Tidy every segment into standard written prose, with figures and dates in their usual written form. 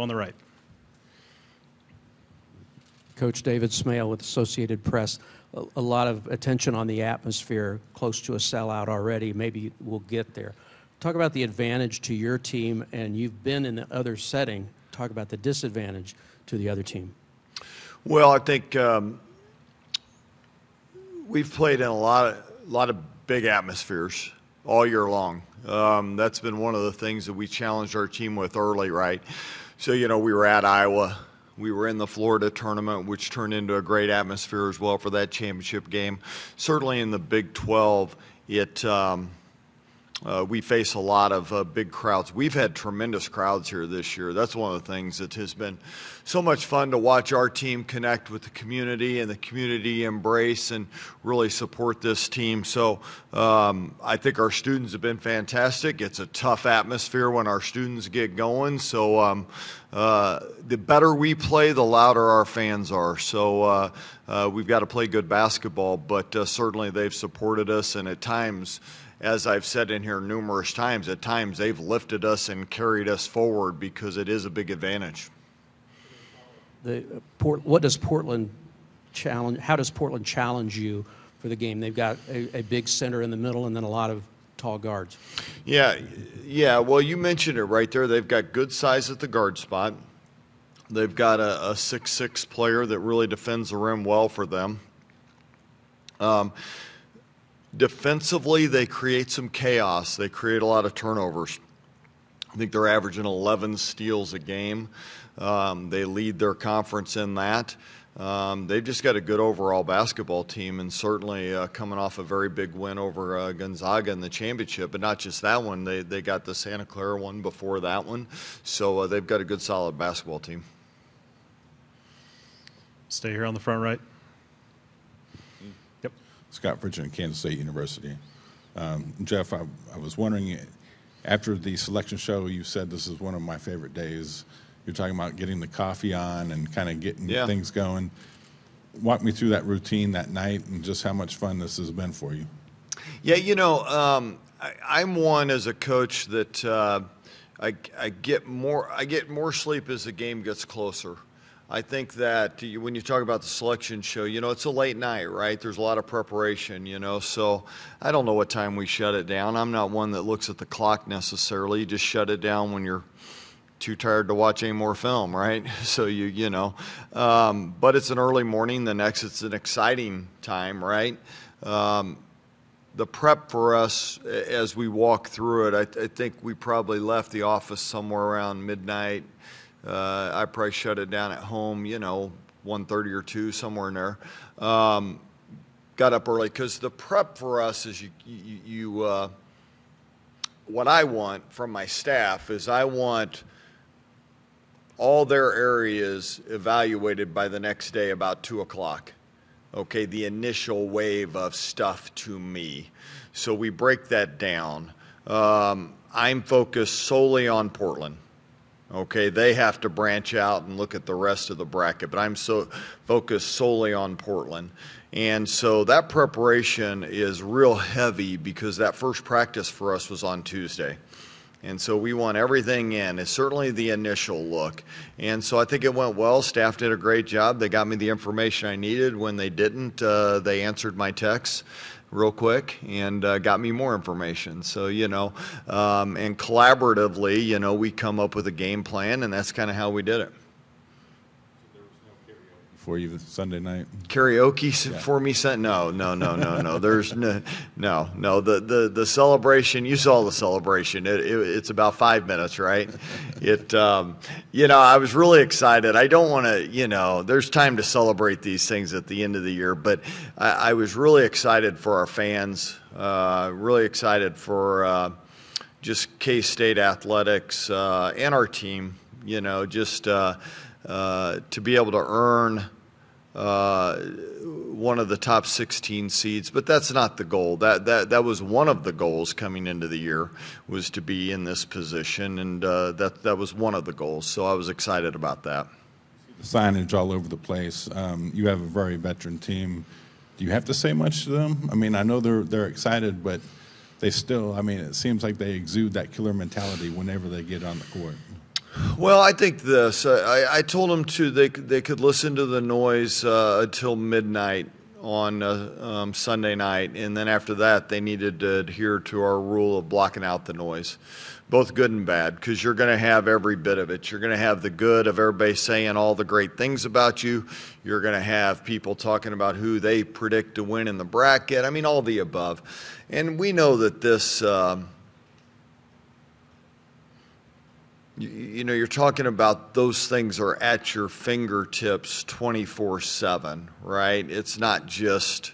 on the right. Coach David Smale with Associated Press. A lot of attention on the atmosphere, close to a sellout already. Maybe we'll get there. Talk about the advantage to your team, and you've been in the other setting. Talk about the disadvantage to the other team. Well, I think we've played in a lot of big atmospheres all year long. That's been one of the things that we challenged our team with early, right? So, you know, we were at Iowa. We were in the Florida tournament, which turned into a great atmosphere as well for that championship game. Certainly in the Big 12, we face a lot of big crowds. We've had tremendous crowds here this year. That's one of the things that has been so much fun to watch our team connect with the community and the community embrace and really support this team. So I think our students have been fantastic. It's a tough atmosphere when our students get going. So the better we play, the louder our fans are. So we've got to play good basketball, but certainly they've supported us, and at times, as I've said in here numerous times, at times they've lifted us and carried us forward because it is a big advantage. What does Portland challenge? How does Portland challenge you for the game? They've got a big center in the middle and then a lot of tall guards. Yeah. Well, you mentioned it right there. They've got good size at the guard spot. They've got a 6'6" player that really defends the rim well for them. Defensively, they create some chaos. They create a lot of turnovers. I think they're averaging 11 steals a game. They lead their conference in that. They've just got a good overall basketball team, and certainly coming off a very big win over Gonzaga in the championship. But not just that one. They got the Santa Clara one before that one. So they've got a good, solid basketball team. Stay here on the front right. Scott Pritchard, Kansas State University. Jeff, I was wondering, after the selection show, you said this is one of my favorite days. You're talking about getting the coffee on and kind of getting things going. Walk me through that routine that night and just how much fun this has been for you. Yeah, you know, I'm one as a coach that I get more sleep as the game gets closer. I think that when you talk about the selection show, you know, it's a late night, right? There's a lot of preparation, you know, so I don't know what time we shut it down. I'm not one that looks at the clock necessarily. You just shut it down when you're too tired to watch any more film, right? So you know, but it's an early morning. The next, it's an exciting time, right? The prep for us as we walk through it, I think we probably left the office somewhere around midnight. I probably shut it down at home, you know, 1:30 or 2, somewhere in there. Got up early because the prep for us is what I want from my staff is I want all their areas evaluated by the next day about 2 o'clock. Okay, the initial wave of stuff to me. So we break that down. I'm focused solely on Portland. Okay, they have to branch out and look at the rest of the bracket, but I'm so focused solely on Portland. And so that preparation is real heavy because that first practice for us was on Tuesday. And so we want everything in. It's certainly the initial look. And so I think it went well. Staff did a great job. They got me the information I needed. When they didn't, they answered my texts real quick and got me more information. So, you know, and collaboratively, you know, we come up with a game plan, and that's kind of how we did it. There was no karaoke for you Sunday night? Karaoke for me? No. There's no. The celebration, you saw the celebration. It's about 5 minutes, right? You know, I was really excited. I don't want to, you know, there's time to celebrate these things at the end of the year, but I was really excited for our fans, really excited for just K-State athletics and our team, you know, just to be able to earn one of the top 16 seeds, but that's not the goal. That was one of the goals coming into the year, was to be in this position, and that was one of the goals. So I was excited about that. Signage all over the place. You have a very veteran team. Do you have to say much to them? I mean, I know they're excited, but they still, I mean, it seems like they exude that killer mentality whenever they get on the court. Well, I think this. I told them they could listen to the noise until midnight on Sunday night, and then after that they needed to adhere to our rule of blocking out the noise, both good and bad, because you're going to have every bit of it. You're going to have the good of everybody saying all the great things about you. You're going to have people talking about who they predict to win in the bracket. I mean, all the above. And we know that this, you're talking about those things are at your fingertips 24/7, right? It's not just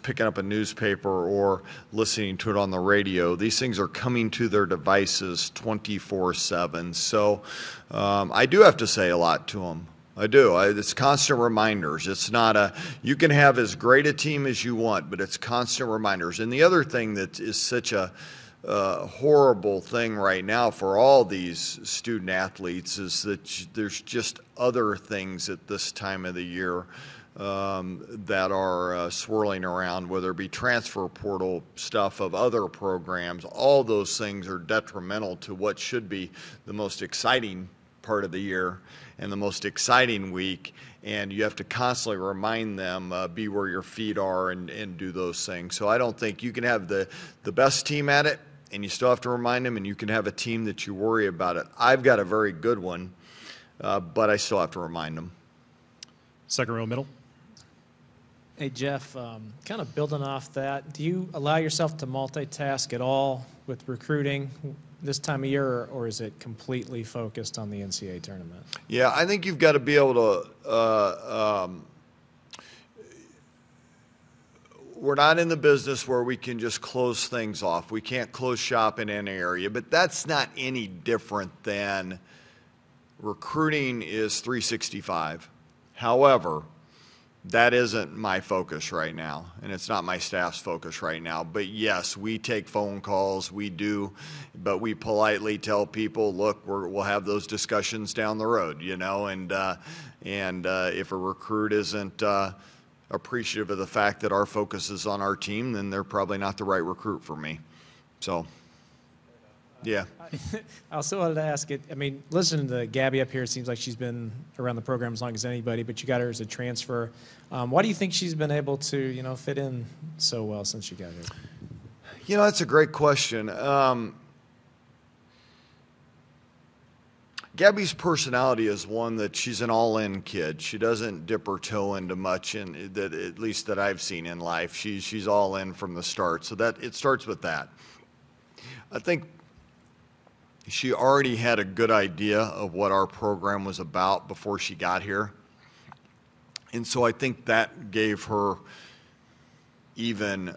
picking up a newspaper or listening to it on the radio. These things are coming to their devices 24/7. So I do have to say a lot to them. I do. It's constant reminders. It's not you can have as great a team as you want, but it's constant reminders. And the other thing that is such a horrible thing right now for all these student athletes is that there's just other things at this time of the year that are swirling around, whether it be transfer portal stuff of other programs. All those things are detrimental to what should be the most exciting part of the year and the most exciting week, and you have to constantly remind them, be where your feet are and do those things. So I don't think you can have the best team at it and you still have to remind them, and you can have a team that you worry about it. I've got a very good one, but I still have to remind them. Second row middle. Hey, Jeff, kind of building off that, do you allow yourself to multitask at all with recruiting this time of year, or is it completely focused on the NCAA tournament? Yeah, I think you've got to be able to we're not in the business where we can just close things off. We can't close shop in any area, but that's not any different than recruiting is 365. However, that isn't my focus right now, and it's not my staff's focus right now. But yes, we take phone calls, we do, but we politely tell people, look, we'll have those discussions down the road, and if a recruit isn't appreciative of the fact that our focus is on our team, then they're probably not the right recruit for me. So, yeah. I also wanted to ask it. I mean, listening to Gabby up here, it seems like she's been around the program as long as anybody, but you got her as a transfer. Why do you think she's been able to, fit in so well since she got here? That's a great question. Gabby's personality is one that she's an all-in kid. She doesn't dip her toe into much, at least that I've seen in life. She's all in from the start. So that it starts with that. I think she already had a good idea of what our program was about before she got here. And so I think that gave her even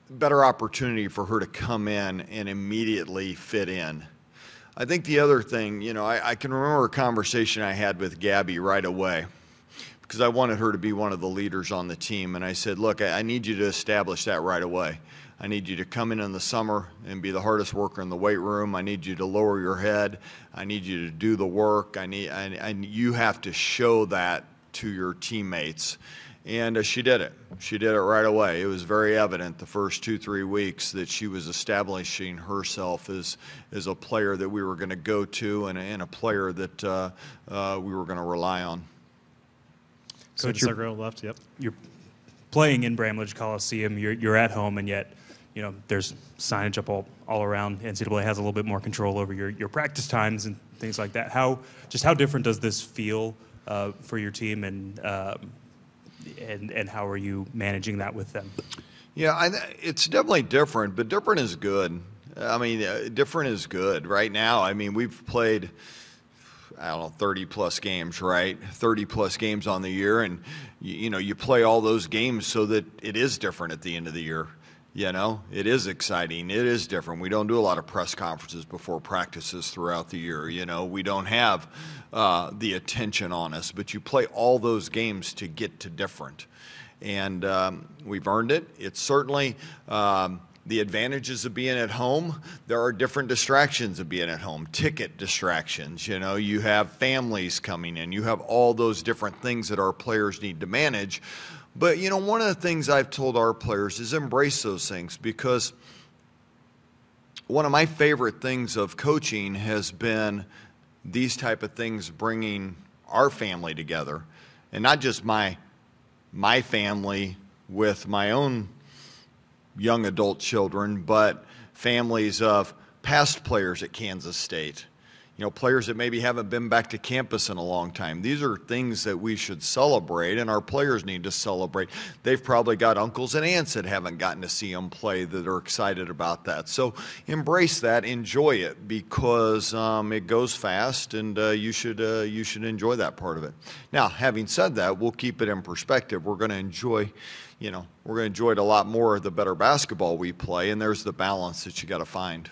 better opportunity for her to come in and immediately fit in. I think the other thing, I can remember a conversation I had with Gabby right away because I wanted her to be one of the leaders on the team. And I said, look, I need you to establish that right away. I need you to come in the summer and be the hardest worker in the weight room. I need you to lower your head. I need you to do the work. You have to show that to your teammates. And she did it. She did it right away. It was very evident the first 2-3 weeks that she was establishing herself as a player that we were going to go to and a player that we were going to rely on. Coach, second row left. Yep. You're playing in Bramlage Coliseum. You're at home, and yet there's signage up all around. NCAA has a little bit more control over your practice times and things like that. How different does this feel for your team, and how are you managing that with them? Yeah, it's definitely different, but different is good. I mean, different is good. Right now, I mean, we've played, 30-plus games, right? 30-plus games on the year, and, you play all those games so that it is different at the end of the year. It is exciting. It is different. We don't do a lot of press conferences before practices throughout the year. We don't have the attention on us, but you play all those games to get to different. And we've earned it. It's certainly the advantages of being at home. There are different distractions of being at home, ticket distractions. You have families coming in. You have all those different things that our players need to manage. But, you know, one of the things I've told our players is embrace those things, because one of my favorite things of coaching has been these type of things bringing our family together, and not just my family with my own young adult children, but families of past players at Kansas State. You know, players that maybe haven't been back to campus in a long time. These are things that we should celebrate, and our players need to celebrate. They've probably got uncles and aunts that haven't gotten to see them play that are excited about that. So embrace that, enjoy it, because it goes fast, and you should enjoy that part of it. Now, having said that, we'll keep it in perspective. We're going to enjoy, you know, we're going to enjoy it a lot more the better basketball we play, and there's the balance that you got to find.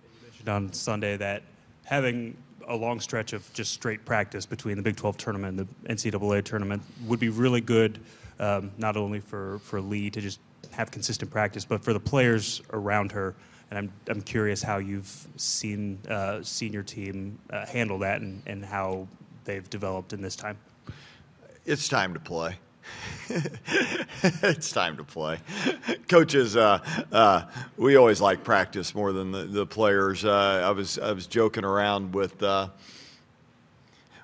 You mentioned on Sunday that having a long stretch of just straight practice between the Big 12 tournament and the NCAA tournament would be really good, not only for Lee to just have consistent practice, but for the players around her. And I'm curious how you've seen your team handle that, and how they've developed in this time. It's time to play. It's time to play. Coaches, we always like practice more than the players. I was joking around with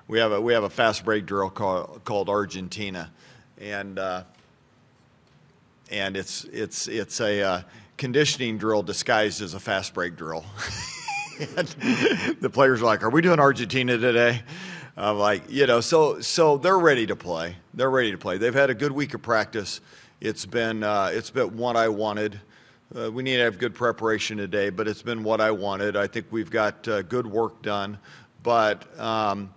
we have a fast break drill called Argentina, and it's a conditioning drill disguised as a fast break drill. And the players are like, "Are we doing Argentina today?" I'm like, you know, so they're ready to play. They're ready to play. They've had a good week of practice. It's been what I wanted. We need to have good preparation today, but it's been what I wanted. I think we've got good work done, but I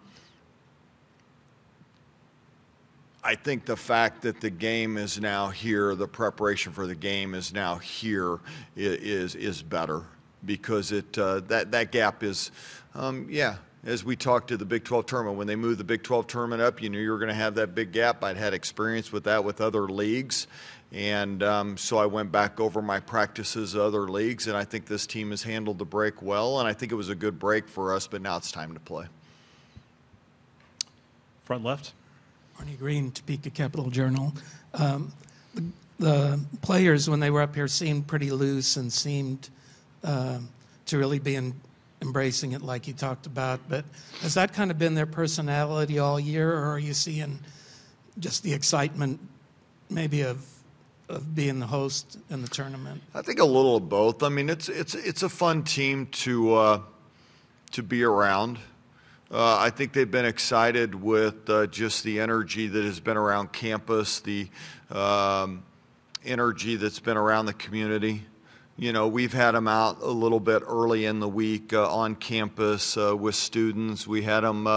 think the fact that the game is now here, the preparation for the game is now here, is better, because that gap is, As we talked to the Big 12 tournament, when they moved the Big 12 tournament up, you knew you were going to have that big gap. I'd had experience with that with other leagues, and so I went back over my practices of other leagues, and I think this team has handled the break well, and I think it was a good break for us, but now it's time to play. Front left. Arnie Green, Topeka Capital Journal. The players, when they were up here, seemed pretty loose and seemed to really be embracing it like you talked about. But has that kind of been their personality all year, or are you seeing just the excitement maybe of being the host in the tournament? I think a little of both. I mean, it's a fun team to be around. I think they've been excited with just the energy that has been around campus, the energy that's been around the community. You know, we've had them out a little bit early in the week on campus with students. We had them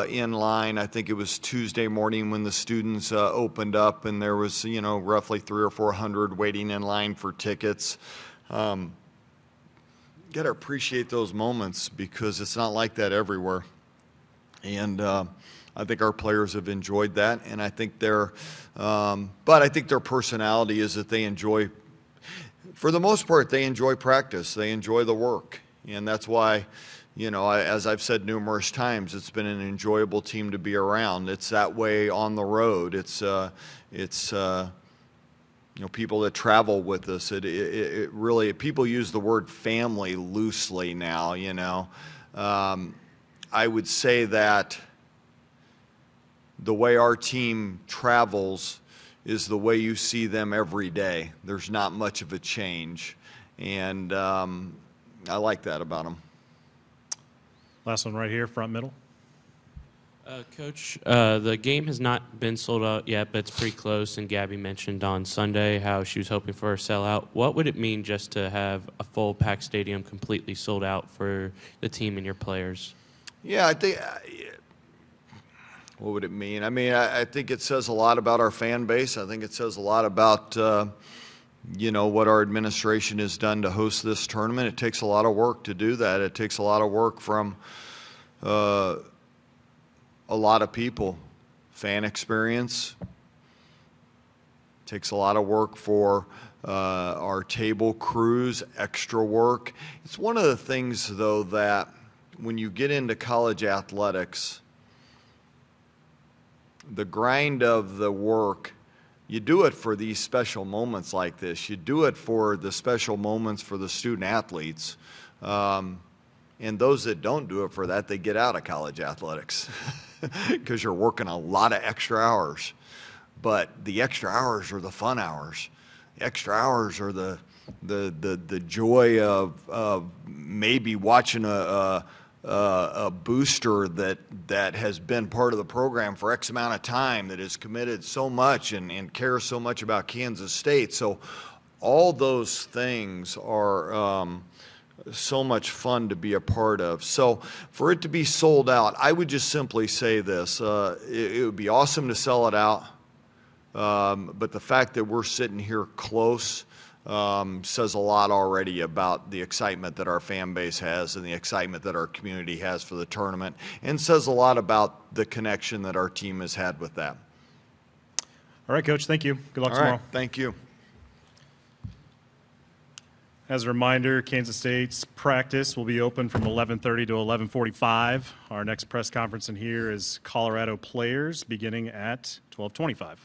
in line. I think it was Tuesday morning when the students opened up, and there was, you know, roughly 300 or 400 waiting in line for tickets. Got to appreciate those moments, because it's not like that everywhere. And I think our players have enjoyed that, and I think but I think their personality is that they enjoy. For the most part, they enjoy practice. They enjoy the work. And that's why, you know, as I've said numerous times, it's been an enjoyable team to be around. It's that way on the road. It's you know, people that travel with us. It really, people use the word family loosely now, you know. I would say that the way our team travels is the way you see them every day. There's not much of a change, and I like that about them. Last one right here, front middle. Coach, the game has not been sold out yet, but it's pretty close, and Gabby mentioned on Sunday how she was hoping for a sellout. What would it mean just to have a full packed stadium completely sold out for the team and your players? Yeah, I think what would it mean? I mean, I think it says a lot about our fan base. I think it says a lot about, you know, what our administration has done to host this tournament. It takes a lot of work to do that. It takes a lot of work from a lot of people. Fan experience. It takes a lot of work for our table crews, extra work. It's one of the things, though, that when you get into college athletics, the grind of the work You do it for these special moments like this. You do it for the special moments for the student athletes. And those that don't do it for that, they get out of college athletics because you're working a lot of extra hours. But the extra hours are the fun hours. The extra hours are the joy of maybe watching a booster that has been part of the program for X amount of time, that has committed so much and cares so much about Kansas State. So all those things are so much fun to be a part of. So for it to be sold out, I would just simply say this. It would be awesome to sell it out, but the fact that we're sitting here close says a lot already about the excitement that our fan base has and the excitement that our community has for the tournament, and says a lot about the connection that our team has had with that. All right, Coach, thank you. Good luck All tomorrow. right, thank you. As a reminder, Kansas State's practice will be open from 11:30 to 11:45. Our next press conference in here is Colorado players beginning at 12:25.